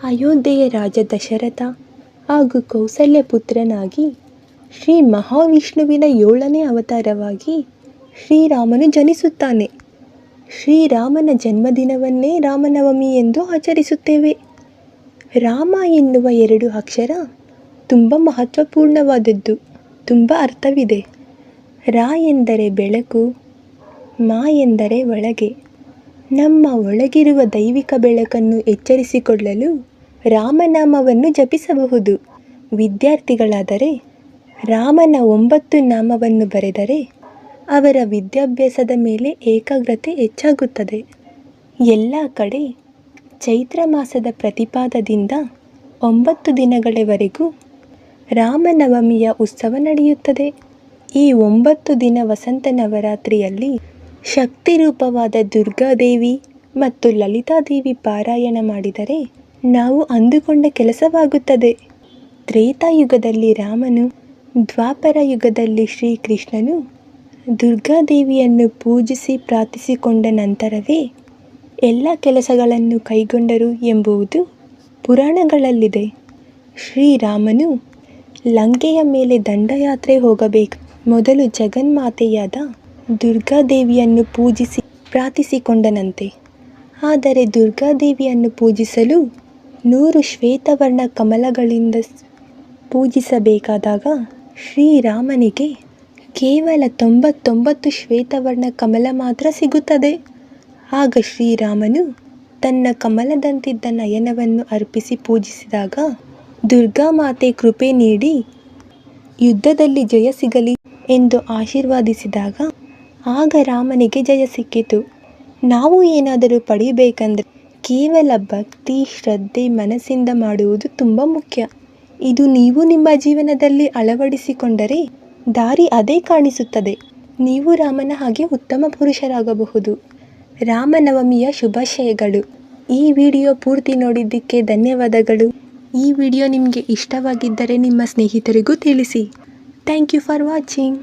ಅಯೋಧ್ಯೆಯ ರಾಜ ದಶರಥ ಹಾಗೂ ಕೌಸಲ್ಯ ಪುತ್ರನಾಗಿ ಶ್ರೀ ಮಹಾವಿಷ್ಣುವಿನ 7ನೇ ಅವತಾರವಾಗಿ ಶ್ರೀರಾಮನು ಜನಿಸುತ್ತಾನೆ. ಶ್ರೀರಾಮನ ಜನ್ಮದಿನವನ್ನೇ ರಾಮನವಮಿ ಎಂದು ಆಚರಿಸುತ್ತೇವೆ. ರಾಮ ಎನ್ನುವ 2 ಅಕ್ಷರ ತುಂಬ ಮಹತ್ವಪೂರ್ಣವಾದದ್ದು, ತುಂಬ ಅರ್ಥವಿದೆ. ರಾ ಎಂದರೆ ಬೆಳಕು, ಮಾ ಎಂದರೆ ಒಳಗೆ. ನಮ್ಮ ಒಳಗಿರುವ ದೈವಿಕ ಬೆಳಕನ್ನು ಎಚ್ಚರಿಸಿಕೊಳ್ಳಲು ರಾಮನಾಮವನ್ನು ಜಪಿಸಬಹುದು. ವಿದ್ಯಾರ್ಥಿಗಳಾದರೆ ರಾಮನ 9 ನಾಮವನ್ನು ಬರೆದರೆ ಅವರ ವಿದ್ಯಾಭ್ಯಾಸದ ಮೇಲೆ ಏಕಾಗ್ರತೆ ಹೆಚ್ಚಾಗುತ್ತದೆ. ಎಲ್ಲ ಕಡೆ ಚೈತ್ರ ಮಾಸದ ಪ್ರತಿಪಾದದಿಂದ 9 ದಿನಗಳವರೆಗೂ ರಾಮನವಮಿಯ ಉತ್ಸವ ನಡೆಯುತ್ತದೆ. ಈ 9 ದಿನ ವಸಂತ ನವರಾತ್ರಿಯಲ್ಲಿ ಶಕ್ತಿ ರೂಪವಾದ ದುರ್ಗಾದೇವಿ ಮತ್ತು ಲಲಿತಾದೇವಿ ಪಾರಾಯಣ ಮಾಡಿದರೆ ನಾವು ಅಂದುಕೊಂಡ ಕೆಲಸವಾಗುತ್ತದೆ. ತ್ರೇತಾಯುಗದಲ್ಲಿ ರಾಮನು, ದ್ವಾಪರ ಯುಗದಲ್ಲಿ ಶ್ರೀಕೃಷ್ಣನು ದುರ್ಗಾದೇವಿಯನ್ನು ಪೂಜಿಸಿ ಪ್ರಾರ್ಥಿಸಿಕೊಂಡ ನಂತರವೇ ಎಲ್ಲ ಕೆಲಸಗಳನ್ನು ಕೈಗೊಂಡರು ಎಂಬುದು ಪುರಾಣಗಳಲ್ಲಿದೆ. ಶ್ರೀರಾಮನು ಲಂಕೆಯ ಮೇಲೆ ದಂಡಯಾತ್ರೆ ಹೋಗಬೇಕು. ಮೊದಲು ಜಗನ್ಮಾತೆಯಾದ ದುರ್ಗಾದೇವಿಯನ್ನು ಪೂಜಿಸಿ ಪ್ರಾರ್ಥಿಸಿಕೊಂಡನಂತೆ. ಆದರೆ ದುರ್ಗಾದೇವಿಯನ್ನು ಪೂಜಿಸಲು 100 ಶ್ವೇತವರ್ಣ ಕಮಲಗಳಿಂದ ಪೂಜಿಸಬೇಕಾದಾಗ ಶ್ರೀರಾಮನಿಗೆ ಕೇವಲ 99 ಶ್ವೇತವರ್ಣ ಕಮಲ ಮಾತ್ರ ಸಿಗುತ್ತದೆ. ಆಗ ಶ್ರೀರಾಮನು ತನ್ನ ಕಮಲದಂತಿದ್ದ ನಯನವನ್ನು ಅರ್ಪಿಸಿ ಪೂಜಿಸಿದಾಗ ದುರ್ಗಾಮಾತೆ ಕೃಪೆ ನೀಡಿ ಯುದ್ಧದಲ್ಲಿ ಜಯ ಸಿಗಲಿ ಎಂದು ಆಶೀರ್ವಾದಿಸಿದಾಗ ಆಗ ರಾಮನಿಗೆ ಜಯ ಸಿಕ್ಕಿತು. ನಾವು ಏನಾದರೂ ಪಡೆಯಬೇಕೆಂದರೆ ಕೇವಲ ಭಕ್ತಿ, ಶ್ರದ್ಧೆ, ಮನಸ್ಸಿಂದ ಮಾಡುವುದು ತುಂಬ ಮುಖ್ಯ. ಇದು ನೀವು ನಿಮ್ಮ ಜೀವನದಲ್ಲಿ ಅಳವಡಿಸಿಕೊಂಡರೆ ದಾರಿ ಅದೇ ಕಾಣಿಸುತ್ತದೆ. ನೀವು ರಾಮನ ಹಾಗೆ ಉತ್ತಮ ಪುರುಷರಾಗಬಹುದು. ರಾಮನವಮಿಯ ಶುಭಾಶಯಗಳು. ಈ ವಿಡಿಯೋ ಪೂರ್ತಿ ನೋಡಿದ್ದಕ್ಕೆ ಧನ್ಯವಾದಗಳು. ಈ ವಿಡಿಯೋ ನಿಮಗೆ ಇಷ್ಟವಾಗಿದ್ದರೆ ನಿಮ್ಮ ಸ್ನೇಹಿತರಿಗೂ ತಿಳಿಸಿ. Thank you for watching.